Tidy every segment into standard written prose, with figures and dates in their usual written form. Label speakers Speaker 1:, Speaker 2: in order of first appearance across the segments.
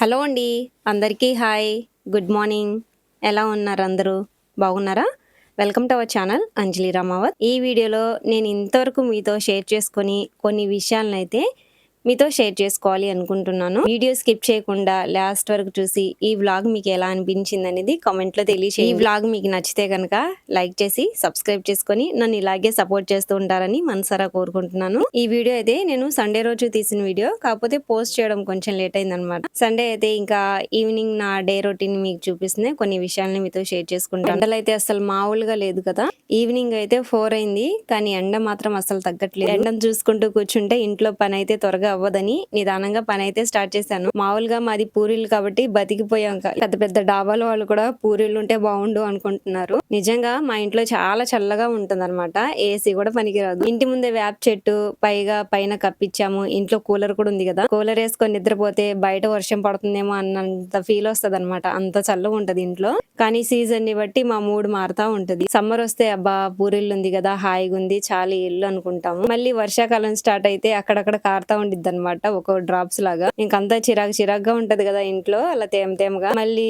Speaker 1: Hello అండి. అందరికీ hi. Good morning. ఎలా ఉన్నారు అందరూ? బాగున్నారా? వెల్కమ్ టు అవర్ ఛానల్ అంజలి రామావత్. ఈ వీడియోలో నేను ఇంతవరకు మీతో షేర్ చేసుకొని కొన్ని విషయాలనైతే మీతో షేర్ చేసుకోవాలి అనుకుంటున్నాను. వీడియో స్కిప్ చేయకుండా లాస్ట్ వరకు చూసి ఈ వ్లాగ్ మీకు ఎలా అనిపించిందనేది కామెంట్‌లో తెలియచేయండి. ఈ వ్లాగ్ మీకు నచ్చితే గనక లైక్ చేసి సబ్స్క్రైబ్ చేసుకొని నన్ను ఇలాగే సపోర్ట్ చేస్తూ ఉంటారని మనసారా కోరుకుంటున్నాను. ఈ వీడియో అయితే నేను సండే రోజు తీసిన వీడియో. కాకపోతే పోస్ట్ చేయడం కొంచెం లేట్ అయిందనమాట. సండే అయితే ఇంకా ఈవినింగ్ నా డే రొటీన్ మీకు చూపిస్తుంది. కొన్ని విషయాల్ని మీతో షేర్ చేసుకుంటాను. ఎండలైతే అసలు మామూలుగా లేదు కదా! ఈవినింగ్ అయితే 4 అయింది. కానీ ఎండ మాత్రం అసలు తగ్గట్లేదు. ఎండను చూసుకుంటూ కూర్చుంటే ఇంట్లో పని అయితే త్వరగా అవ్వదని నిదానంగా పని అయితే స్టార్ట్ చేశాను. మామూలుగా మాది పూరీలు కాబట్టి బతికిపోయాం. పెద్ద పెద్ద డాబాల వాళ్ళు కూడా పూరీలు ఉంటే బాగుండు అనుకుంటున్నారు. నిజంగా మా ఇంట్లో చాలా చల్లగా ఉంటుందన్నమాట. ఏసీ కూడా పనికిరాదు. ఇంటి ముందే వేప చెట్టు పైన కప్పించాము. ఇంట్లో కూలర్ కూడా ఉంది కదా. కూలర్ వేసుకొని నిద్రపోతే బయట వర్షం పడుతుందేమో అన్నంత ఫీల్ వస్తది అనమాట. అంత చల్లగా ఉంటది ఇంట్లో. కానీ సీజన్ ని బట్టి మా మూడ్ మారుతా ఉంటది. సమ్మర్ వస్తే అబ్బా పూరీలు ఉంది కదా, హాయిగా ఉంది, చాలు ఇల్లు అనుకుంటాము. మళ్ళీ వర్షాకాలం స్టార్ట్ అయితే అక్కడక్కడ కారుతా ఉండిద్ది అనమాట, ఒక డ్రాప్స్ లాగా. ఇంకంతా చిరాకుగా ఉంటది కదా ఇంట్లో, అలా తేమగా. మళ్ళీ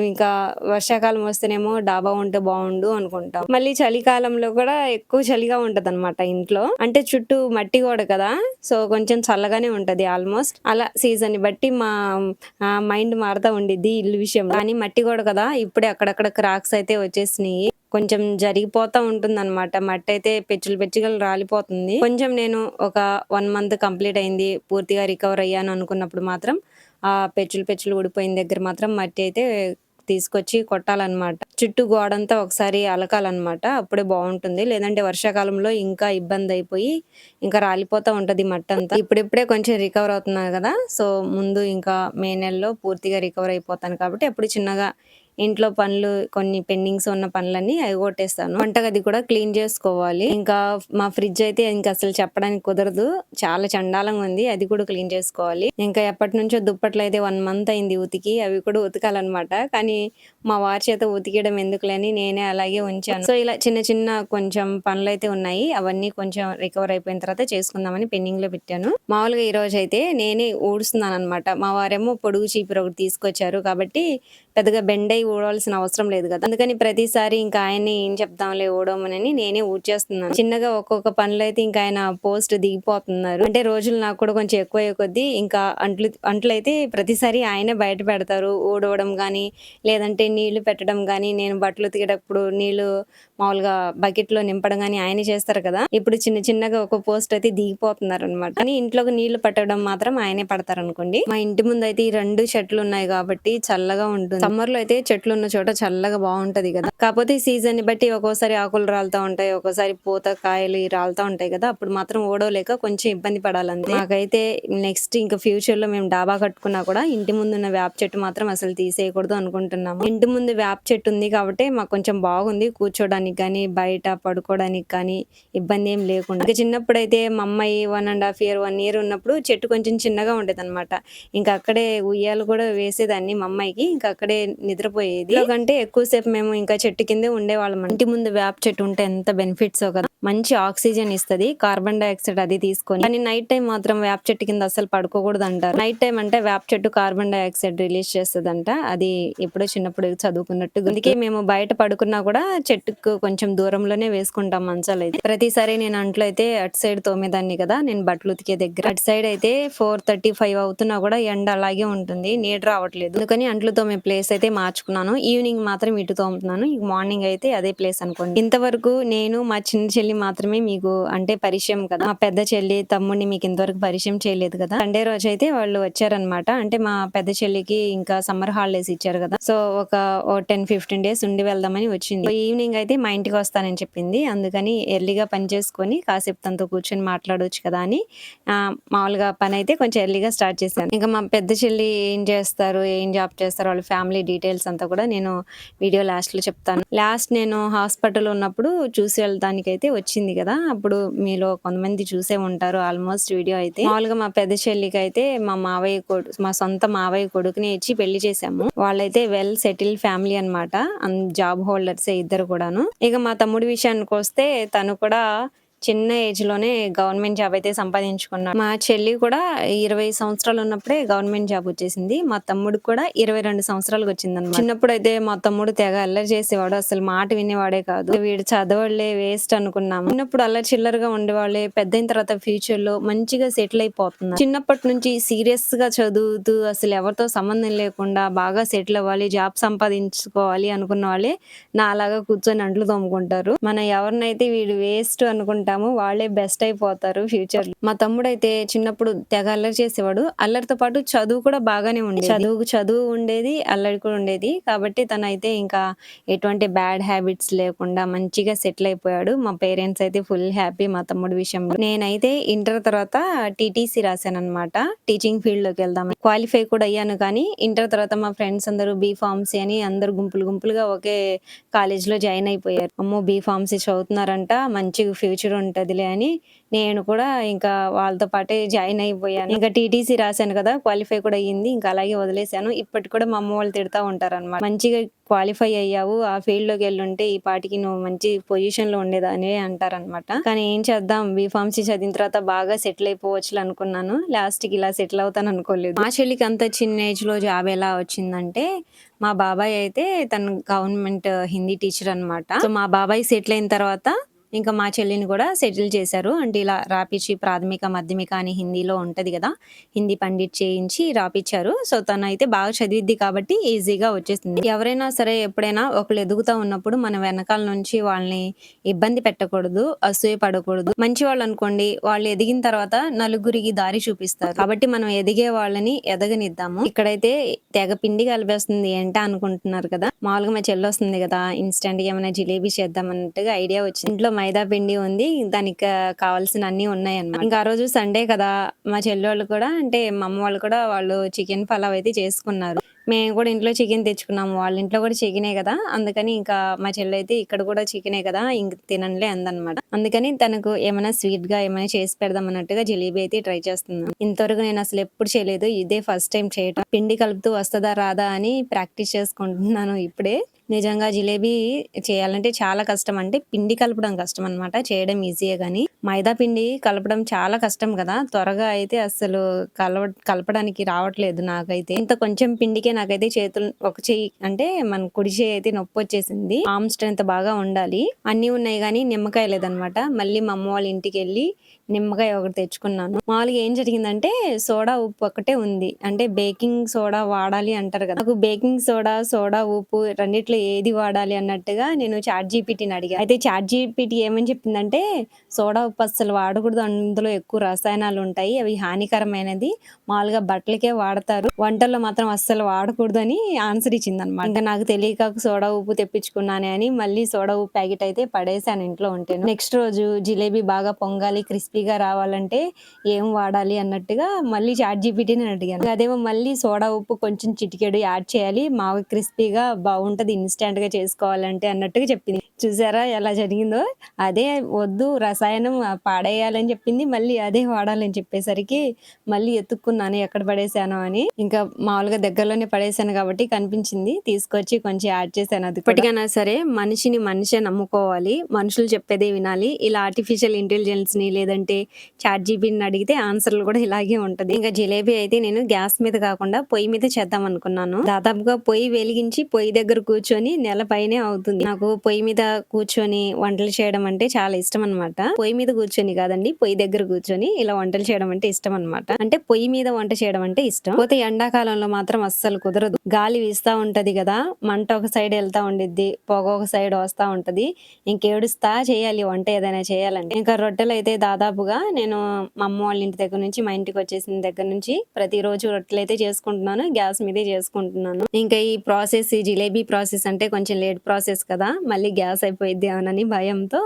Speaker 1: ఇంకా వర్షాకాలం వస్తేనేమో డాబా ఉంటే బాగుండు అనుకుంటాం. మళ్ళీ చలికాలంలో కూడా ఎక్కువ చలిగా ఉంటది అనమాట ఇంట్లో. అంటే చుట్టూ మట్టి గోడ కదా, సో కొంచెం చల్లగానే ఉంటది ఆల్మోస్ట్. అలా సీజన్ ని బట్టి మా మైండ్ మారుతా ఉండిద్ది ఇల్లు విషయం. కానీ మట్టి గోడ కదా, ఇప్పుడే అక్కడక్కడ క్రాక్స్ అయితే వచ్చేసినాయి. కొంచెం జరిగిపోతా ఉంటుందన్నమాట. మట్టి అయితే పెచ్చులు రాలిపోతుంది. కొంచెం నేను ఒక 1 మంత్ కంప్లీట్ అయింది, పూర్తిగా రికవర్ అయ్యాను అనుకున్నప్పుడు మాత్రం ఆ పెచ్చులు ఊడిపోయిన దగ్గర మాత్రం మట్టి అయితే తీసుకొచ్చి కొట్టాలన్నమాట. చుట్టూ గోడంతా ఒకసారి అలకాలన్నమాట. అప్పుడే బాగుంటుంది. లేదంటే వర్షాకాలంలో ఇంకా ఇబ్బంది అయిపోయి ఇంకా రాలిపోతా ఉంటది మట్టంతా. ఇప్పుడిప్పుడే కొంచెం రికవర్ అవుతున్నాను కదా, సో ముందు ఇంకా మే నెలలో పూర్తిగా రికవర్ అయిపోతాను కాబట్టి అప్పుడు చిన్నగా ఇంట్లో పనులు కొన్ని పెండింగ్స్ ఉన్న పనులన్నీ అయిగొట్టేస్తాను. వంటగది కూడా క్లీన్ చేసుకోవాలి. ఇంకా మా ఫ్రిడ్జ్ అయితే ఇంకా అసలు చెప్పడానికి కుదరదు, చాలా చండాలంగా ఉంది. అది కూడా క్లీన్ చేసుకోవాలి. ఇంకా ఎప్పటి నుంచో దుప్పట్లు అయితే 1 మంత్ అయింది ఉతికి, అవి కూడా ఉతకాలన్నమాట. కానీ మా వారి చేత ఉతికేయడం ఎందుకులని నేనే అలాగే ఉంచాను. సో ఇలా చిన్న కొంచెం పనులు అయితే ఉన్నాయి. అవన్నీ కొంచెం రికవర్ అయిపోయిన తర్వాత చేసుకుందామని పెండింగ్ లో పెట్టాను. మామూలుగా ఈ రోజు అయితే నేనే ఊడుస్తున్నాను అనమాట. మా వారేమో పొడుగు చీపురు ఒకటి తీసుకొచ్చారు కాబట్టి పెద్దగా బెండై ఊడవలసిన అవసరం లేదు కదా. అందుకని ప్రతిసారి ఇంకా ఆయన్ని ఏం చెప్దాంలే ఊడవమని నేనే ఊడ్చేస్తున్నాను. చిన్నగా ఒక్కొక్క పనులు అయితే ఇంకా ఆయన పోస్ట్ దిగిపోతున్నారు. అంటే రోజులు నాకు కూడా కొంచెం ఎక్కువ కొద్దీ ఇంకా అంట్లు అయితే ప్రతిసారి ఆయనే బయట పెడతారు. ఊడవడం గానీ, లేదంటే నీళ్లు పెట్టడం గానీ, నేను బట్టలు ఉతికేటప్పుడు నీళ్లు మామూలుగా బకెట్ లో నింపడం గానీ ఆయనే చేస్తారు కదా. ఇప్పుడు చిన్నగా ఒక పోస్ట్ అయితే దిగిపోతున్నారు అనమాట. కానీ ఇంట్లోకి నీళ్లు పట్టడం మాత్రం ఆయనే పడతారు అనుకోండి. మా ఇంటి ముందు అయితే ఈ 2 చెట్లు ఉన్నాయి కాబట్టి చల్లగా ఉంటుంది. సమ్మర్ లో అయితే చెట్లు ఉన్న చోట చల్లగా బాగుంటది కదా. కాకపోతే ఈ సీజన్ ని బట్టి ఒక్కోసారి ఆకులు రాలుతా ఉంటాయి, ఒక్కోసారి పూత కాయలు రాలుతా ఉంటాయి కదా. అప్పుడు మాత్రం ఓడవలేక కొంచెం ఇబ్బంది పడాలంతే. నాకైతే నెక్స్ట్ ఇంకా ఫ్యూచర్ లో మేము డాబా కట్టుకున్నా కూడా ఇంటి ముందు ఉన్న వేప చెట్టు మాత్రం అసలు తీసేయకూడదు అనుకుంటున్నాము. ఇంటి ముందు వేప చెట్టు ఉంది కాబట్టి మాకు కొంచెం బాగుంది కూర్చోడానికి కానీ, బయట పడుకోవడానికి కానీ ఇబ్బంది ఏం లేకుండా. ఇంకా చిన్నప్పుడు అయితే మా అమ్మాయి 1.5 year 1 year ఉన్నప్పుడు చెట్టు కొంచెం చిన్నగా ఉండేది అనమాట. ఇంకా అక్కడే ఉయ్యాలు కూడా వేసేదాన్ని మా అమ్మాయికి. ఇంకా అక్కడే నిద్రపోయేది. కంటే ఎక్కువసేపు మేము ఇంకా చెట్టు కిందే ఉండేవాళ్ళం. ఇంటి ముందు వేప చెట్టు ఉంటే ఎంత బెనిఫిట్స్ కదా. మంచి ఆక్సిజన్ ఇస్తది, కార్బన్ డైఆక్సైడ్ అది తీసుకొని. కానీ నైట్ టైం మాత్రం వేప చెట్టు కింద అసలు పడుకోకూడదు అంటారు. నైట్ టైం అంటే వేప చెట్టు కార్బన్ డైఆక్సైడ్ రిలీజ్ చేస్తుందంట. అది ఎప్పుడో చిన్నప్పుడు చదువుకున్నట్టు. అందుకే మేము బయట పడుకున్నా కూడా చెట్టుకు కొంచెం దూరంలోనే వేసుకుంటాం మంచాలు అయితే. ప్రతిసారి నేను అంట్లో అయితే అటు సైడ్ తోమేదాన్ని కదా, నేను బట్టలు ఉతికే దగ్గర. అటు సైడ్ అయితే 4:35 అవుతున్నా కూడా ఎండ అలాగే ఉంటుంది, నీడ రావట్లేదు. అందుకని అంట్లు తోమే ప్లేస్ అయితే మార్చుకున్నాను. ఈవినింగ్ మాత్రం ఇటు తోముతున్నాను, మార్నింగ్ అయితే అదే ప్లేస్ అనుకోండి. ఇంతవరకు నేను మా చిన్న చెల్లి మాత్రమే మీకు అంటే పరిచయం కదా. మా పెద్ద చెల్లి తమ్ముడిని మీకు ఇంతవరకు పరిచయం చేయలేదు కదా. సండే రోజు అయితే వాళ్ళు వచ్చారనమాట. అంటే మా పెద్ద చెల్లికి ఇంకా సమ్మర్ హాలిడేస్ ఇచ్చారు కదా, సో ఒక 10-15 days ఉండి వెళ్దామని వచ్చింది. ఈవినింగ్ అయితే మా ఇంటికి వస్తానని చెప్పింది. అందుకని ఎర్లీగా పని చేసుకొని కాసేపు తనతో కూర్చొని మాట్లాడవచ్చు కదా అని మామూలుగా పని అయితే కొంచెం ఎర్లీగా స్టార్ట్ చేశాను. ఇంకా మా పెద్ద చెల్లి ఏం చేస్తారు, ఏం జాబ్ చేస్తారు, వాళ్ళ ఫ్యామిలీ డీటెయిల్స్ అంతా కూడా నేను వీడియో లాస్ట్ లో చెప్తాను. లాస్ట్ నేను హాస్పిటల్ ఉన్నప్పుడు చూసి వెళ్ళడానికి అయితే వచ్చింది కదా, అప్పుడు మీలో కొంతమంది చూసే ఉంటారు ఆల్మోస్ట్ వీడియో అయితే. మామూలుగా మా పెద్ద చెల్లికి అయితే మా సొంత మావయ్య కొడుకుని ఇచ్చి పెళ్లి చేశాము. వాళ్ళైతే వెల్ సెటిల్ ఫ్యామిలీ అనమాట, జాబ్ హోల్డర్స్ ఇద్దరు కూడాను. ఇక మా తమ్ముడి విషయానికి వస్తే తను కూడా చిన్న ఏజ్‌లోనే గవర్నమెంట్ జాబ్ అయితే సంపాదించుకున్నాడు. మా చెల్లి కూడా 20 సంవత్సరాలు ఉన్నప్పుడే గవర్నమెంట్ జాబ్ వచ్చేసింది. మా తమ్ముడికి కూడా 22 సంవత్సరాలకొచ్చిందనమాట. చిన్నప్పుడైతే మా తమ్ముడు తెగ అల్లరి చేసేవాడు. అసలు మాట వినేవాడే కాదు. వీడు చదవడులే వేస్ట్ అనుకున్నాము. చిన్నప్పుడు అల్లరి చిల్లరగా ఉండేవాళ్ళే పెద్దయిన తర్వాత ఫ్యూచర్‌లో మంచిగా సెటిల్ అయిపోతున్నారు. చిన్నప్పటి నుంచి సీరియస్‌గా చదువుతూ అసలు ఎవరితో సంబంధం లేకుండా బాగా సెటిల్ అవ్వాలి, జాబ్ సంపాదించుకోవాలి అనుకున్న వాళ్ళే నాలాగా కూర్చొని అంట్లు తోముకుంటారు. మనం ఎవరినైతే వీడు వేస్ట్ అనుకుంటామో వాళ్ళే బెస్ట్ అయిపోతారు ఫ్యూచర్‌లో. మా తమ్ముడైతే చిన్నప్పుడు తెగ అల్లరి చేసేవాడు. అల్లరితో పాటు చదువు కూడా బాగానే ఉండేది. చదువు ఉండేది, అల్లరి కూడా ఉండేది. కాబట్టి తనైతే ఇంకా ఎటువంటి బ్యాడ్ హ్యాబిట్స్ లేకుండా మంచిగా సెటిల్ అయిపోయాడు. మా పేరెంట్స్ అయితే ఫుల్ హ్యాపీ మా తమ్ముడి విషయంలో. నేనైతే ఇంటర్ తర్వాత టీటీసీ రాశాననమాట. టీచింగ్ ఫీల్డ్‌లోకి వెళ్దామని. క్వాలిఫై కూడా అయ్యాను కానీ ఇంటర్ తర్వాత మా ఫ్రెండ్స్ అందరూ బీఫార్మసీ అని అందరూ గుంపులుగా ఒకే కాలేజ్‌లో జాయిన్ అయిపోయారు. అమ్మో! బీఫార్మసీ చదువుతున్నారంట మంచిగా ఫ్యూచర్ ఉంటదిలే అని నేను కూడా ఇంకా వాళ్ళతో పాటే జాయిన్ అయిపోయాను. ఇంకా టీటీసీ రాశాను కదా! క్వాలిఫై కూడా అయ్యింది. ఇంకా అలాగే వదిలేసాను. ఇప్పటికి కూడా మా అమ్మ వాళ్ళు తిడతా ఉంటారనమాట. మంచిగా క్వాలిఫై అయ్యావు. ఆ ఫీల్డ్‌లోకి ఎళ్ళుంటే ఈ పాటికి నువ్వు మంచి పొజిషన్‌లో ఉండేదానివే అంటారనమాట. కానీ ఏం చేద్దాం బీఫార్మసీ చదివిన తర్వాత బాగా సెటిల్ అయిపోవచ్చులే అనుకున్నాను. లాస్ట్‌కి ఇలా సెటిల్ అవుతాను అనుకోలేదు. మా చెల్లికి అంత చిన్న ఏజ్‌లో జాబ్ ఎలా వచ్చిందంటే మా బాబాయ్ అయితే తను గవర్నమెంట్ హిందీ టీచర్ అనమాట. సో మా బాబాయ్ సెటిల్ అయిన తర్వాత ఇంకా మా చెల్లిని కూడా సెటిల్ చేశారు. అంటే ఇలా రాపిచ్చి ప్రాథమిక, మాధ్యమిక అని హిందీలో ఉంటది కదా! హిందీ పండిట్ చేయించి రాపిచ్చారు. సో తనైతే బాగా చదివిద్ది కాబట్టి ఈజీగా వచ్చేసింది. ఎవరైనా సరే ఎప్పుడైనా ఒకళ్ళు ఎదుగుతా ఉన్నప్పుడు మన వెనకాల నుంచి వాళ్ళని ఇబ్బంది పెట్టకూడదు, అసూయ పడకూడదు. మంచివాళ్ళనుకోండి వాళ్ళు ఎదిగిన తర్వాత నలుగురికి దారి చూపిస్తారు. కాబట్టి మనం ఎదిగే వాళ్ళని ఎదగనిద్దాము. ఇక్కడైతే తెగ పిండి కలిపేస్తుంది ఏంటా అనుకుంటున్నారు కదా! మామూలుగా మా చెల్లొస్తుంది కదా! ఇన్‌స్టాంట్‌గా ఏమైనా జిలేబీ చేద్దాం అన్నట్టుగా ఐడియా వచ్చింది. ఇంట్లో మైదా పిండి ఉంది. దానికి కావాల్సిన అన్నీ ఉన్నాయన్నమాట. ఇంకా ఆ రోజు సండే కదా! మా చెల్లోళ్ళు కూడా అంటే మా అమ్మ వాళ్ళు కూడా వాళ్ళు చికెన్ పలావ్ అయితే చేసుకున్నారు. మేము కూడా ఇంట్లో చికెన్ తెచ్చుకున్నాము. వాళ్ళ ఇంట్లో కూడా చికెనే కదా! అందుకని ఇంకా మా చెల్లయితే ఇక్కడ కూడా చికెనే కదా! ఇంక తిననులే అందనమాట. అందుకని తనకు ఏమైనా స్వీట్‌గా ఏమైనా చేసి పెడదాం అన్నట్టుగా జిలేబీ అయితే ట్రై చేస్తున్నాను. ఇంతవరకు నేను అసలు ఎప్పుడు చేయలేదు. ఇదే ఫస్ట్ టైం చేయటం. పిండి కలుపుతూ వస్తదా రాదా అని ప్రాక్టీస్ చేసుకుంటున్నాను ఇప్పుడే. నిజంగా జిలేబీ చేయాలంటే చాలా కష్టం. అంటే పిండి కలపడం కష్టం అనమాట. చేయడం ఈజీయే గానీ, మైదా పిండి కలపడం చాలా కష్టం కదా! త్వరగా అయితే అస్సలు కలపడానికి రావట్లేదు నాకైతే. ఇంత కొంచెం పిండికే నాకైతే చేతులు ఒక చెయ్యి అంటే మన కుడి చెయ్యి అయితే నొప్పొచ్చేసింది. ఆర్మ్ స్ట్రెంత్ బాగా ఉండాలి. అన్నీ ఉన్నాయి గానీ నిమ్మకాయ లేదనమాట. మళ్ళీ మా అమ్మ వాళ్ళ ఇంటికెళ్ళి నిమ్మకాయ ఒకటి తెచ్చుకున్నాను. మామూలుగా ఏం జరిగిందంటే సోడా, ఉప్పు ఒక్కటే ఉంది. అంటే బేకింగ్ సోడా వాడాలి అంటారు కదా! నాకు బేకింగ్ సోడా, ఉప్పు రెండిట్లో ఏది వాడాలి అన్నట్టుగా నేను చాట్‌జీపీటీని అడిగా. అయితే చాట్‌జీపీటీ ఏమని చెప్పిందంటే సోడా, ఉప్పు అస్సలు వాడకూడదు. అందులో ఎక్కువ రసాయనాలుంటాయి. అవి హానికరమైనది. మామూలుగా బట్టలకే వాడతారు. వంటల్లో మాత్రం అస్సలు వాడకూడదని ఆన్సర్ ఇచ్చిందనమాట. ఇంకా నాకు తెలియక సోడా, ఉప్పు తెప్పించుకున్నానే అని మళ్ళీ సోడా, ఉప్పు ప్యాకెట్ అయితే పడేసాను ఇంట్లో ఉంటేను. నెక్స్ట్ రోజు జిలేబీ బాగా పొంగాలి, క్రిస్పీగా రావాలంటే ఏం వాడాలి అన్నట్టుగా మళ్ళీ చాట్‌జీపీటీని అడిగాను. అదేమో మళ్ళీ సోడా, ఉప్పు కొంచెం చిటికెడు యాడ్ చేయాలి. మావి క్రిస్పీగా బావుంటది ఇన్‌స్టాంట్‌గా చేసుకోవాలంటే అన్నట్టుగా చెప్పింది. చూసారా ఎలా జరిగిందో? అదే వద్దు రసాయనం పాడేయాలని చెప్పింది. మళ్ళీ అదే వాడాలని చెప్పేసరికి మళ్ళీ ఎతుక్కున్నాను ఎక్కడ పడేసానో అని. ఇంకా మామూలుగా దగ్గరలోనే పడేసాను కాబట్టి కనిపించింది. తీసుకొచ్చి కొంచెం యాడ్ చేశాను అది కూడా. ఇప్పటికైనా సరే మనిషిని మనిషే నమ్ముకోవాలి. మనుషులు చెప్పేదే వినాలి. ఇలా ఆర్టిఫిషియల్ ఇంటెలిజెన్స్‌ని లేదంటే చాట్‌జీపీటీని అడిగితే ఆన్సర్‌లు కూడా ఇలాగే ఉంటది. ఇంకా జిలేబీ అయితే నేను గ్యాస్ మీద కాకుండా పొయ్యి మీద చేద్దాం అనుకున్నాను. దాదాపుగా పొయ్యి వెలిగించి పొయ్యి దగ్గర కూర్చొని నెల పైనే అవుతుంది. నాకు పొయ్యి మీద కూర్చొని వంటలు చేయడం అంటే చాలా ఇష్టం అన్నమాట. పొయ్యి మీద కూర్చొని కాదండి పొయ్యి దగ్గర కూర్చొని ఇలా వంటలు చేయడం అంటే ఇష్టం అన్నమాట. అంటే పొయ్యి మీద వంట చేయడం అంటే ఇష్టం. పోతే ఎండాకాలంలో మాత్రం అస్సలు కుదరదు. గాలి వీస్తా ఉంటది కదా! మంట ఒక సైడ్ వెళ్తా ఉండిద్ది. పొగ ఒక సైడ్ వస్తా ఉంటది. ఇంకేడుస్తా చేయాలి వంట ఏదైనా చేయాలంటే. ఇంకా రొట్టెలు అయితే దాదాపుగా నేను మా అమ్మ వాళ్ళ ఇంటి దగ్గర నుంచి మా ఇంటికి వచ్చేసిన దగ్గర నుంచి ప్రతిరోజు రొట్టెలు అయితే చేసుకుంటున్నాను. గ్యాస్ మీదే చేసుకుంటున్నాను. ఇంకా ఈ ప్రాసెస్ ఈ జిలేబీ ప్రాసెస్ అంటే కొంచెం లేట్ ప్రాసెస్ కదా! మళ్ళీ గ్యాస్ అయిపోయిద్ది అనని భయంతో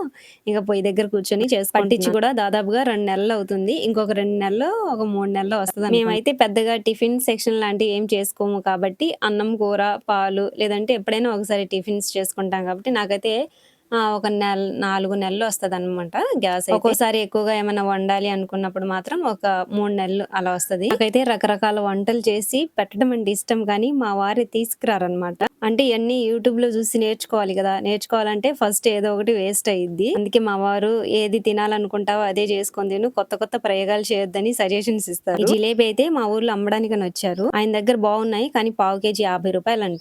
Speaker 1: ఇక పొయ్యి దగ్గర కూర్చొని పట్టించి కూడా దాదాపుగా 2 నెలలు అవుతుంది. ఇంకొక 2 నెలల్లో ఒక 3 నెలల్లో వస్తదనుకుంటా. మేమైతే పెద్దగా టిఫిన్ సెక్షన్ లాంటివి ఏం చేసుకోము కాబట్టి అన్నం, కూర, పాలు లేదంటే ఎప్పుడైనా ఒకసారి టిఫిన్స్ చేసుకుంటాం కాబట్టి నాకైతే ఒక 4 నెలలు వస్తదనమాట గ్యాస్ అయితే. ఒక్కోసారి ఎక్కువగా ఏమైనా వండాలి అనుకున్నప్పుడు మాత్రం ఒక 3 నెలలు అలా వస్తది. నాకైతే రకరకాల వంటలు చేసి పెట్టడం అంటే ఇష్టం కానీ మా వారు తీసుకురారనమాట. అంటే ఇయన్నీ యూట్యూబ్‌లో చూసి నేర్చుకోవాలి గదా! నేర్చుకోవాలంటే ఫస్ట్ ఏదో ఒకటి వేస్ట్ అయ్యిద్ది. అందుకే మా వారు ఏది తినాలనుకుంటావో అదే చేసుకొని తిను, కొత్త కొత్త ప్రయోగాలు చేయొద్దని సజెషన్స్ ఇస్తారు. ఈ జిలేబీ అయితే మా ఊర్లో అమ్మడానికని వచ్చారు. ఆయన దగ్గర బాగున్నాయి కానీ పావు కేజీ ₹50 అంట.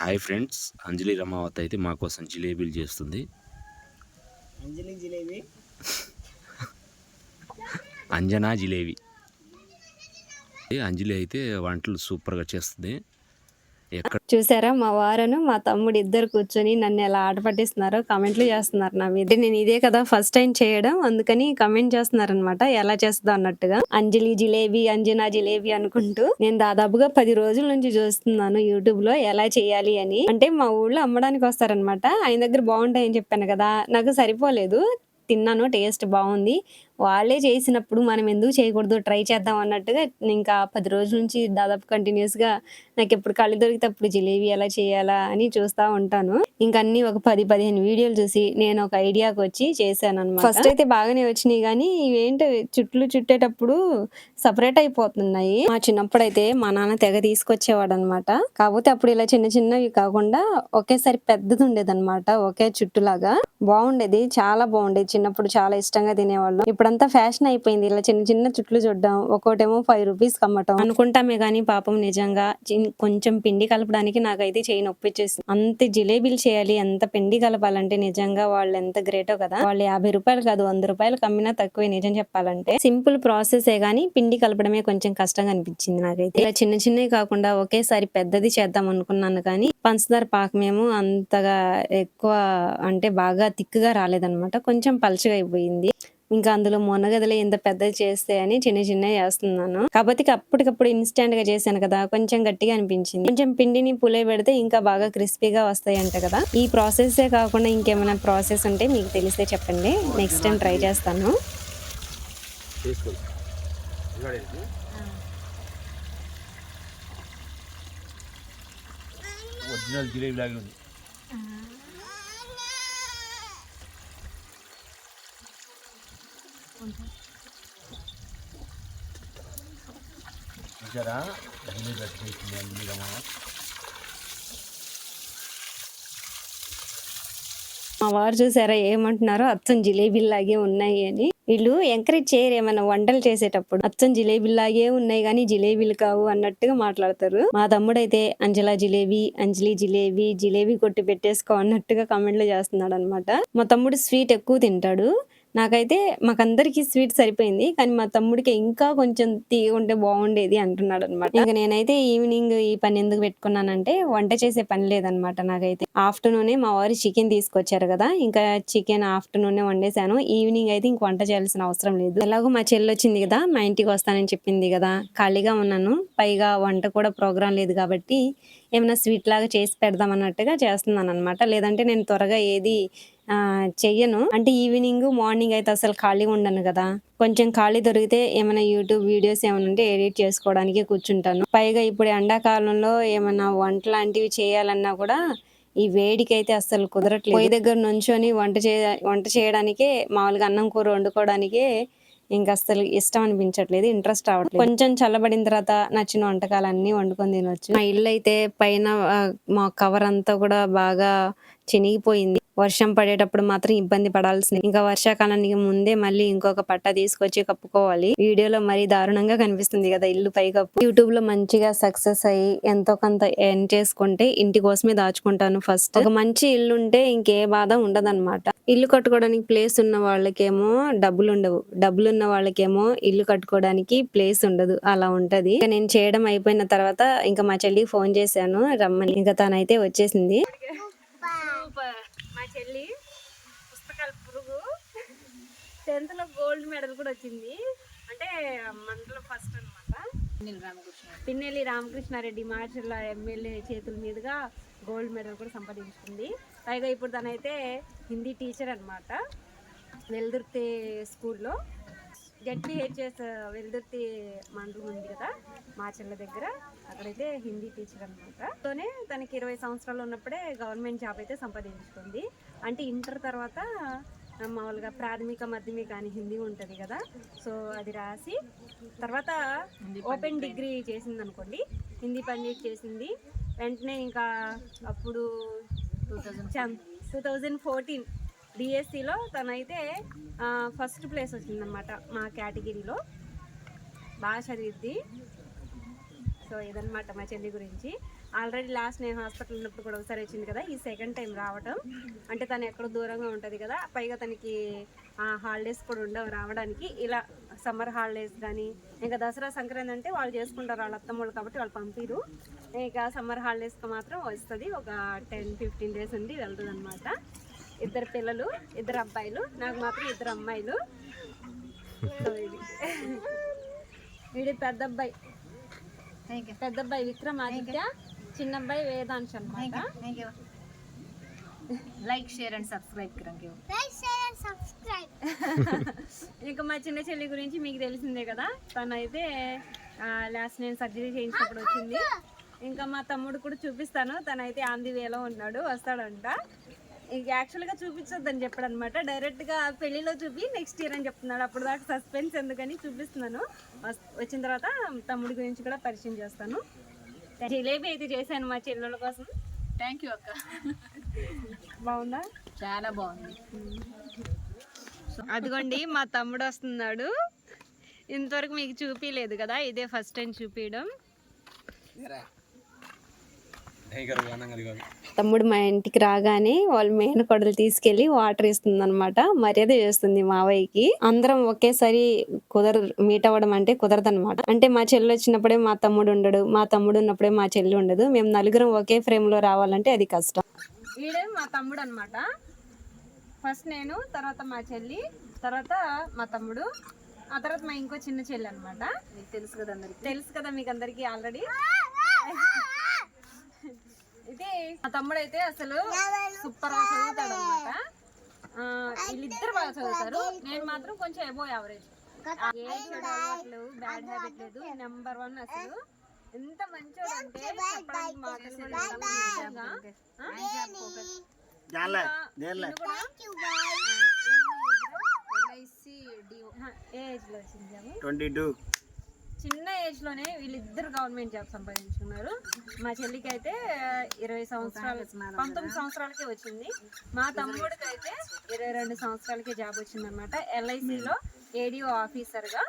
Speaker 2: హాయ్ ఫ్రెండ్స్, అంజలి రమావత్ అయితే మా కోసం జిలేబీలు చేస్తుంది. అంజనా జిలేబీ. అంజలి అయితే వంటలు సూపర్గా చేస్తుంది.
Speaker 1: చూసారా మా వారను మా తమ్ముడు ఇద్దరు కూర్చొని నన్ను ఎలా ఆట పట్టిస్తున్నారో కామెంట్లు చేస్తున్నారు నా మీద. నేను ఇదే కదా ఫస్ట్ టైం చేయడం, అందుకని కమెంట్ చేస్తున్నారనమాట ఎలా చేస్తుందో అన్నట్టుగా. అంజలి జిలేబీ, అంజనా జిలేబీ అనుకుంటూ నేను దాదాపుగా 10 రోజుల నుంచి చూస్తున్నాను యూట్యూబ్ లో ఎలా చేయాలి అని. అంటే మా ఊళ్ళో అమ్మడానికి వస్తారనమాట. ఆయన దగ్గర బాగుంటాయని చెప్పాను కదా, నాకు సరిపోలేదు. తిన్నాను, టేస్ట్ బాగుంది. వాళ్ళే చేసినప్పుడు మనం ఎందుకు చేయకూడదు, ట్రై చేద్దాం అన్నట్టుగా ఇంకా 10 రోజుల నుంచి దాదాపు కంటిన్యూస్ గా నాకు ఎప్పుడు ఖాళీ దొరికితే అప్పుడు జిలేబీ ఎలా చేయాలా అని చూస్తా ఉంటాను. ఇంక అన్ని ఒక 10-15 వీడియోలు చూసి నేను ఒక ఐడియాకి వచ్చి చేశాను అనమాట. ఫస్ట్ అయితే బాగానే వచ్చినాయి కానీ ఇవేంటో చుట్టేటప్పుడు సపరేట్ అయిపోతున్నాయి. మా చిన్నప్పుడైతే మా నాన్న తెగ తీసుకొచ్చేవాడు అనమాట. కాకపోతే అప్పుడు ఇలా చిన్న చిన్నవి కాకుండా ఒకేసారి పెద్దది ఉండేదన్నమాట, ఒకే చుట్టులాగా. బాగుండేది, చాలా బాగుండేది. చిన్నప్పుడు చాలా ఇష్టంగా తినేవాళ్ళం. ఇప్పుడంతా ఫ్యాషన్ అయిపోయింది ఇలా చిన్న చిన్న చుట్లు చూడడం. ఒక్కోటేమో ₹5 అమ్మటం అనుకుంటామే గానీ పాపం నిజంగా కొంచెం పిండి కలపడానికి నాకైతే చేయి నొప్పిచ్చేసింది. అంత జిలేబీలు చేయాలి, ఎంత పిండి కలపాలంటే నిజంగా వాళ్ళు ఎంత గ్రేటో కదా. వాళ్ళు ₹50 కాదు ₹100 అమ్మినా తక్కువే నిజం చెప్పాలంటే. సింపుల్ ప్రాసెసే గానీ పిండి కలపడమే కొంచెం కష్టంగా అనిపించింది నాకైతే. ఇలా చిన్న చిన్నవి కాకుండా ఒకేసారి పెద్దది చేద్దాం అనుకున్నాను కానీ పంచదార పాకమేమో అంతగా ఎక్కువ అంటే బాగా తిక్కుగా రాలేదనమాట, కొంచెం పలచగా అయిపోయింది. ఇంకా అందులో మొనగదలే ఇంత పెద్దది చేస్తే అని చిన్న చిన్నవి చేస్తున్నాను. కాకపోతే అప్పటికప్పుడు ఇన్స్టెంట్ గా చేశాను కదా, కొంచెం గట్టిగా అనిపించింది. కొంచెం పిండిని పులియబెడితే ఇంకా బాగా క్రిస్పీగా వస్తాయంట కదా. ఈ ప్రాసెసే కాకుండా ఇంకేమైనా ప్రాసెస్ ఉంటే మీకు తెలిస్తే చెప్పండి, నెక్స్ట్ టైం ట్రై చేస్తాను.
Speaker 2: ఒరిజినల్ జిలేబీ లాగా ఉంది. చూసారా జిలేబీ వచ్చేసింది అంజలి రమావత్.
Speaker 1: మా వారు చూసారా ఏమంటున్నారో, అచ్చం జిలేబీలాగే ఉన్నాయి అని. వీళ్ళు ఎంకరేజ్ చేయరు ఏమైనా వంటలు చేసేటప్పుడు. అచ్చం జిలేబీలాగే ఉన్నాయి కానీ జిలేబీలు కావు అన్నట్టుగా మాట్లాడతారు. మా తమ్ముడైతే అంజలా జిలేబీ, అంజలి జిలేబీ, జిలేబీ కొట్టి పెట్టేసుకో అన్నట్టుగా కామెంట్లు చేస్తున్నాడు అనమాట. మా తమ్ముడు స్వీట్ ఎక్కువ తింటాడు. నాకైతే మాకందరికి స్వీట్ సరిపోయింది కానీ మా తమ్ముడికి ఇంకా కొంచెం తీగ ఉంటే బాగుండేది అంటున్నాడు అనమాట. ఇంకా నేనైతే ఈవినింగ్ ఈ పని ఎందుకు పెట్టుకున్నానంటే వంట చేసే పని లేదనమాట నాకైతే. ఆఫ్టర్నూనే మా వారు చికెన్ తీసుకొచ్చారు కదా, ఇంకా చికెన్ ఆఫ్టర్నూనే వండేసాను. ఈవినింగ్ అయితే ఇంక వంట చేయాల్సిన అవసరం లేదు. ఎలాగో మా చెల్లి వచ్చింది కదా, మా ఇంటికి వస్తానని చెప్పింది కదా, ఖాళీగా ఉన్నాను. పైగా వంట కూడా ప్రోగ్రాం లేదు కాబట్టి ఏమైనా స్వీట్ లాగా చేసి పెడదాం అన్నట్టుగా చేస్తున్నాను అనమాట. లేదంటే నేను త్వరగా ఏది చెయ్యను. అంటే ఈవినింగ్ మార్నింగ్ అయితే అసలు ఖాళీగా ఉండను కదా. కొంచెం ఖాళీ దొరికితే ఏమైనా యూట్యూబ్ వీడియోస్ ఏమైనా ఉంటే ఎడిట్ చేసుకోవడానికి కూర్చుంటాను. పైగా ఇప్పుడు ఎండాకాలంలో ఏమైనా వంట లాంటివి చేయాలన్నా కూడా ఈ వేడికైతే అస్సలు కుదరట్లేదు. పొయ్యి దగ్గర నుంచొని వంట చేయడానికే, మామూలుగా అన్నం కూర వండుకోవడానికే ఇంక అస్సలు ఇష్టం అనిపించట్లేదు, ఇంట్రెస్ట్ రావట్లేదు. కొంచెం చల్లబడిన తర్వాత నచ్చిన వంటకాలు అన్ని వండుకొని తినొచ్చు. మా ఇల్లు అయితే పైన మా కవర్ అంతా కూడా బాగా చినిగిపోయింది. వర్షం పడేటప్పుడు మాత్రం ఇబ్బంది పడాల్సింది. ఇంకా వర్షాకాలానికి ముందే మళ్ళీ ఇంకొక పట్ట తీసుకొచ్చి కప్పుకోవాలి. వీడియోలో మరీ దారుణంగా కనిపిస్తుంది కదా ఇల్లు పైకప్పు. యూట్యూబ్ లో మంచిగా సక్సెస్ అయ్యి ఎంతో కొంత ఎర్న్ చేసుకుంటే ఇంటి కోసమే దాచుకుంటాను ఫస్ట్. ఒక మంచి ఇల్లు ఉంటే ఇంకే బాధ ఉండదన్నమాట. ఇల్లు కట్టుకోవడానికి ప్లేస్ ఉన్న వాళ్ళకేమో డబ్బులు ఉండవు, డబ్బులు ఉన్న వాళ్ళకేమో ఇల్లు కట్టుకోవడానికి ప్లేస్ ఉండదు, అలా ఉంటది. నేను చేయడం అయిపోయిన తర్వాత ఇంకా మా చెల్లికి ఫోన్ చేశాను రమ్మని. ఇంకా తనైతే వచ్చేసింది. మా చెల్లి పుస్తకాల పురుగు 10th లో గోల్డ్ మెడల్ కూడా వచ్చింది. అంటే మండలం ఫస్ట్ అనమాట. పిన్నెల్లి రామకృష్ణారెడ్డి మాచర్ల ఎమ్మెల్యే చేతుల మీదుగా గోల్డ్ మెడల్ కూడా సంపాదించుకుంది. పైగా ఇప్పుడు తనైతే హిందీ టీచర్ అనమాట. వెల్దుర్తి స్కూల్లో జెడ్పీహెచ్ఎస్ వెల్దుర్తి మండలం ఉంది కదా మాచర్ల దగ్గర, అక్కడైతే హిందీ టీచర్ అనమాట. తోనే తనకి 20 సంవత్సరాలు ఉన్నప్పుడే గవర్నమెంట్ జాబ్ అయితే సంపాదించుకుంది. అంటే ఇంటర్ తర్వాత మామూలుగా ప్రాథమిక మాధ్యమిక అని హిందీ ఉంటుంది కదా, సో అది రాసి తర్వాత ఓపెన్ డిగ్రీ చేసింది అనుకోండి. హిందీ పండిట్ చేసింది. వెంటనే ఇంకా అప్పుడు 2014 డిఎస్సిలో తనైతే ఫస్ట్ ప్లేస్ వచ్చిందనమాట మా కేటగిరీలో. బాగా చదివిద్ది. సో ఇదన్నమాట మా చెల్లి గురించి. ఆల్రెడీ లాస్ట్ నేను హాస్పిటల్ ఉన్నప్పుడు కూడా ఒకసారి వచ్చింది కదా, ఈ సెకండ్ టైం రావటం. అంటే తను ఎక్కడో దూరంగా ఉంటుంది కదా, పైగా తనకి హాలిడేస్ కూడా ఉండవు రావడానికి. ఇలా సమ్మర్ హాలిడేస్ కానీ ఇంకా దసరా సంక్రాంతి అంటే వాళ్ళు చేసుకుంటారు వాళ్ళ అత్తమ్మలు, కాబట్టి వాళ్ళు పంపిరు. ఇంకా సమ్మర్ హాలిడేస్కి మాత్రం వస్తుంది, ఒక 10-15 డేస్ ఉండి వెళ్తుంది అనమాట. 2 పిల్లలు, 2 అబ్బాయిలు, నాకు మాత్రం 2 అమ్మాయిలు. సో ఇది వీడి పెద్ద అబ్బాయి విక్రమాదిత్య, చిన్న అబ్బాయి వేదాంశ్ అన్నమాట.
Speaker 3: लाइक शेयर एंड सब्सक्राइब करेंगे
Speaker 1: ఇంకా మా చిన్న చెల్లి గురించి మీకు తెలిసిందే కదా, తనైతే లాస్ట్ నేను సర్జరీ చేయించినప్పుడు వచ్చింది. ఇంకా మా తమ్ముడు కూడా చూపిస్తాను, తనైతే ఆంది వేలో ఉన్నాడు, వస్తాడంట. ఇంక యాక్చువల్గా చూపించొద్దని చెప్పాడు అనమాట, డైరెక్ట్గా పెళ్లిలో చూపి నెక్స్ట్ ఇయర్ అని చెప్తున్నాడు. అప్పుడు దాకా సస్పెన్స్ ఎందుకని చూపిస్తున్నాను. వచ్చిన తర్వాత తమ్ముడి గురించి కూడా పరిచయం చేస్తాను. జిలేబీ అయితే చేశాను మా చెల్లెల కోసం.
Speaker 3: थैंक यू अक्का
Speaker 1: బాగుందా?
Speaker 3: చాలా బాగుంది.
Speaker 1: అదిగోండి మా తమ్ముడు వస్తున్నాడు. ఇంతవరకు మీకు చూపించలేదు కదా, ఇదే ఫస్ట్ టైం చూపించడం. తమ్ముడు మా ఇంటికి రాగానే వాళ్ళ మేనకోడలు తీసుకెళ్లి వాటర్ ఇస్తుంది అనమాట, మర్యాద చేస్తుంది మావయ్యకి. అందరం ఒకేసారి మీట్ అవ్వడం అంటే కుదరదు అనమాట. అంటే మా చెల్లి వచ్చినప్పుడే మా తమ్ముడు ఉండడు, మా తమ్ముడు ఉన్నప్పుడే మా చెల్లి ఉండదు. మేము నలుగురం ఒకే ఫ్రేమ్ లో రావాలంటే అది కష్టం. వీడే మా తమ్ముడు అనమాట. ఫస్ట్ నేను, తర్వాత మా చెల్లి, తర్వాత మా తమ్ముడు, ఆ తర్వాత మా ఇంకో చిన్న చెల్లి అనమాట. మీకు తెలుసు కదా మీకు అందరికి ఆల్రెడీ. ఇది మా తమ్ముడు అయితే అసలు సూపర్ గా చదువుతాడు అనమాట. వీళ్ళిద్దరు బాగా చదువుతారు, నేను మాత్రం కొంచెం అబోవ్ యావరేజ్. బ్యాడ్ హ్యాబిట్ లేదు, నెంబర్ 1 అసలు. ఎంత మంచోడు అంటే చెప్పడానికి మాటలు కూడా ఏజ్ లో వచ్చింది.
Speaker 4: 22
Speaker 1: చిన్న ఏజ్ లోనే వీళ్ళిద్దరు గవర్నమెంట్ జాబ్ సంపాదించుకున్నారు. మా చెల్లికి అయితే 20 సంవత్సరాలు, 19 సంవత్సరాలకే వచ్చింది. మా తమ్ముడికి అయితే 22 సంవత్సరాలకే జాబ్ వచ్చింది అనమాట, ఎల్ఐసిలో ఏడిఓ ఆఫీసర్ గా.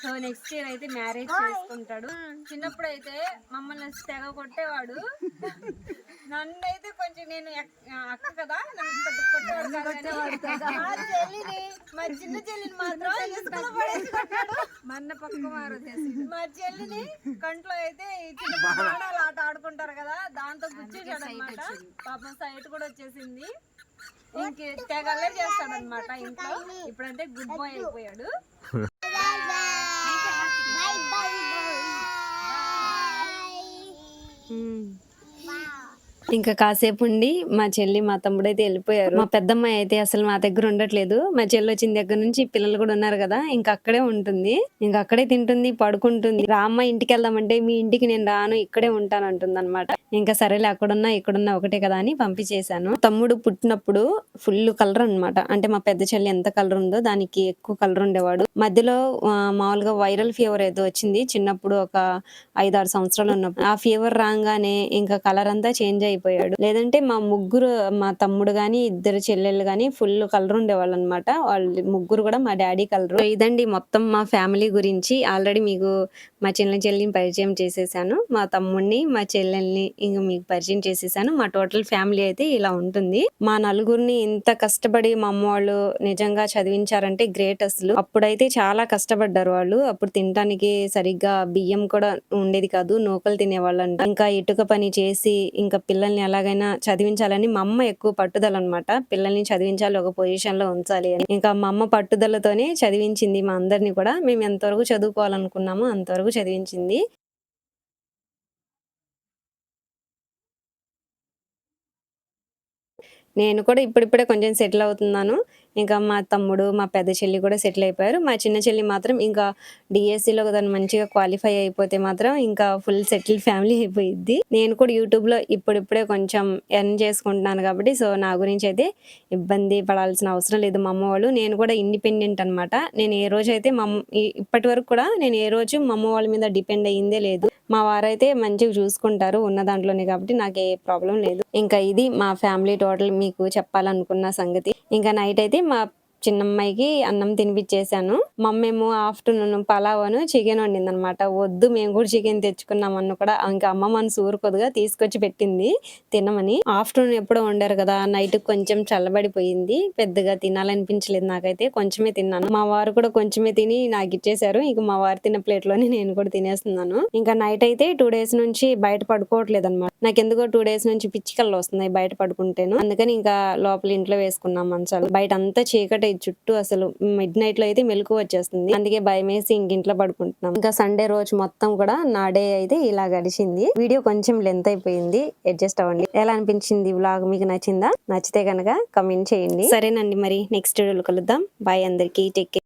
Speaker 1: సో నెక్స్ట్ ఇయర్ అయితే మ్యారేజ్ చేసుకుంటాడు. చిన్నప్పుడు అయితే మమ్మల్ని తెగ కొట్టేవాడు. నన్ను అయితే కొంచెం, నేను అక్క కదా, నన్ను పెద్ద కొట్టేవాడు కాదు. మా చిన్న చెల్లిని మాత్రం మా చెల్లిని కంట్లో అయితే చిన్న బాణాలు ఆట ఆడుకుంటారు కదా, దాంతో గుచ్చేసాడు అనమాట. పాపం సైట్ కూడా వచ్చేసింది. ఇంక తెగలే చేస్తాడు అనమాట ఇంట్లో. ఇప్పుడంటే గుడ్ బాయ్ అయిపోయాడు. ఇంకా కాసేపు ఉండి మా చెల్లి మా తమ్ముడు అయితే వెళ్ళిపోయారు. మా పెద్దమ్మాయి అయితే అసలు మా దగ్గర ఉండట్లేదు. మా చెల్లి వచ్చిన దగ్గర నుంచి పిల్లలు కూడా ఉన్నారు కదా, ఇంకా అక్కడే ఉంటుంది, ఇంకా అక్కడే తింటుంది, పడుకుంటుంది. రామ్మ ఇంటికి వెళ్దామంటే మీ ఇంటికి నేను రాను, ఇక్కడే ఉంటాను అంటుంది అనమాట. ఇంకా సరేలే, అక్కడున్నా ఇక్కడున్నా ఒకటే కదా అని పంపించేశాను. తమ్ముడు పుట్టినప్పుడు ఫుల్ కలర్ అనమాట. అంటే మా పెద్ద చెల్లి ఎంత కలర్ ఉందో దానికి ఎక్కువ కలర్ ఉండేవాడు. మధ్యలో మామూలుగా వైరల్ ఫీవర్ ఏదో వచ్చింది చిన్నప్పుడు, ఒక 5-6 సంవత్సరాలు ఉన్నప్పుడు. ఆ ఫీవర్ రాగానే ఇంకా కలర్ అంతా చేంజ్ అయిపోయాడు. లేదంటే మా తమ్ముడు గాని, 2 చెల్లెళ్ళు గాని ఫుల్ కలర్ ఉండేవాళ్ళు అనమాట. వాళ్ళు ముగ్గురు కూడా మా డాడీ కలర్. ఇదండి మొత్తం మా ఫ్యామిలీ గురించి. ఆల్రెడీ మీకు మా చెల్లిని పరిచయం చేసేసాను, మా తమ్ముడిని, మా చెల్లెల్ని ఇంకా మీకు పరిచయం చేసేసాను. మా టోటల్ ఫ్యామిలీ అయితే ఇలా ఉంటుంది. మా నలుగురిని ఇంత కష్టపడి మా అమ్మ వాళ్ళు నిజంగా చదివించారంటే గ్రేట్ అసలు. అప్పుడైతే చాలా కష్టపడ్డారు వాళ్ళు. అప్పుడు తినడానికి సరిగ్గా బియ్యం కూడా ఉండేది కాదు, నూకలు తినేవాళ్ళంట. ఇంకా ఇటుక పని చేసి ఇంకా పిల్లల్ని ఎలాగైనా చదివించాలని మా అమ్మ ఎక్కువ పట్టుదల అనమాట. పిల్లల్ని చదివించాలి, ఒక పొజిషన్ లో ఉంచాలి అని. ఇంకా మా అమ్మ పట్టుదలతోనే చదివించింది మా అందరినీ కూడా. మేము ఎంతవరకు చదువుకోవాలనుకున్నామో అంతవరకు చదివించింది. నేను కూడా ఇప్పుడిప్పుడే కొంచెం సెటిల్ అవుతున్నాను. ఇంకా మా తమ్ముడు, మా పెద్ద చెల్లి కూడా సెటిల్ అయిపోయారు. మా చిన్న చెల్లి మాత్రం ఇంకా డీఎస్సీలో తను మంచిగా క్వాలిఫై అయిపోతే మాత్రం ఇంకా ఫుల్ సెటిల్ ఫ్యామిలీ అయిపోయిద్ది. నేను కూడా యూట్యూబ్‌లో ఇప్పుడిప్పుడే కొంచెం ఎర్న్ చేసుకుంటున్నాను కాబట్టి సో, నా గురించి అయితే ఇబ్బంది పడాల్సిన అవసరం లేదు. మా అమ్మ వాళ్ళు నేను కూడా ఇండిపెండెంట్ అనమాట. నేను ఏ రోజైతే ఇప్పటి వరకు కూడా నేను ఏ రోజు మా అమ్మ వాళ్ళ మీద డిపెండ్ అయ్యిందే లేదు. మా వారైతే మంచిగా చూసుకుంటారు ఉన్న దాంట్లోనే కాబట్టి నాకు ఏ ప్రాబ్లం లేదు. ఇంకా ఇది మా ఫ్యామిలీ టోటల్ మీకు చెప్పాలనుకున్న సంగతి. ఇంకా నైట్ అయితే మా చిన్నమ్మాయికి అన్నం తినిపిచ్చేసాను. మా అమ్మేమో ఆఫ్టర్‌నూన్ పలావును, చికెన్ వండిందనమాట. వద్దు మేము కూడా చికెన్ తెచ్చుకున్నామన్న కూడా ఇంకా అమ్మ మనసు ఊరుకోదుగా తీసుకొచ్చి పెట్టింది తినమని. ఆఫ్టర్‌నూన్ ఎప్పుడో వండారు కదా! నైట్ కొంచెం చల్లబడిపోయింది. పెద్దగా తినాలనిపించలేదు నాకైతే. కొంచెమే తిన్నాను. మా వారు కూడా కొంచెమే తిని నాకిచ్చేసారు. ఇక మా వారు తిన్న ప్లేట్‌లోనే నేను కూడా తినేస్తున్నాను. ఇంకా నైట్ అయితే 2 డేస్ నుంచి బయట పడుకోవట్లేదనమాట. నాకెందుకో 2 డేస్ నుంచి పిచ్చి కళ్ళొస్తున్నాయి బయట పడుకుంటేను. అందుకని ఇంకా లోపల ఇంట్లో వేసుకున్నాం మంచాలు. బయటంతా చీకటే చుట్టూ అసలు మిడ్‌నైట్‌లో అయితే మెలుకువ వచ్చేస్తుంది. అందుకే భయమేసి ఇంక ఇంట్లో పడుకుంటున్నాం. ఇంకా సండే రోజు మొత్తం కూడా నా డే అయితే ఇలా గడిచింది. వీడియో కొంచెం లెంత్ అయిపోయింది. అడ్జస్ట్ అవ్వండి. ఎలా అనిపించింది వ్లాగ్ మీకు నచ్చిందా? నచ్చితే గనక కామెంట్ చేయండి. సరేనండి మరి నెక్స్ట్ వీడియోలో కలుద్దాం. బాయ్ అందరికీ. Take care.